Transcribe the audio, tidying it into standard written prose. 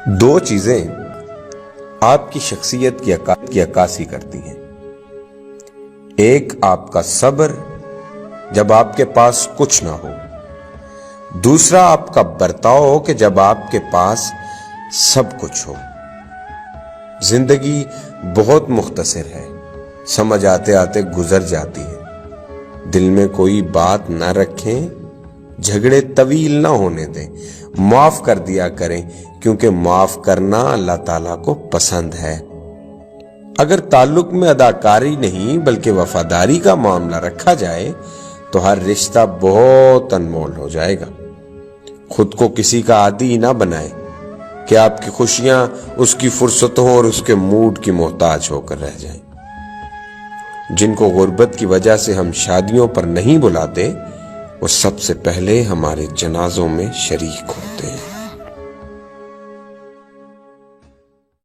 دو چیزیں آپ کی شخصیت کی عکاسی کرتی ہیں. ایک آپ کا صبر جب آپ کے پاس کچھ نہ ہو، دوسرا آپ کا برتاؤ کہ جب آپ کے پاس سب کچھ ہو. زندگی بہت مختصر ہے، سمجھ آتے آتے گزر جاتی ہے. دل میں کوئی بات نہ رکھیں، جھگڑے طویل نہ ہونے دیں، معاف کر دیا کریں کیونکہ معاف کرنا اللہ تعالیٰ کو پسند ہے. اگر تعلق میں اداکاری نہیں بلکہ وفاداری کا معاملہ رکھا جائے تو ہر رشتہ بہت انمول ہو جائے گا. خود کو کسی کا عادی نہ بنائیں کہ آپ کی خوشیاں اس کی فرصتوں اور اس کے موڈ کی محتاج ہو کر رہ جائیں. جن کو غربت کی وجہ سے ہم شادیوں پر نہیں بلاتے، وہ سب سے پہلے ہمارے جنازوں میں شریک ہوتے ہیں.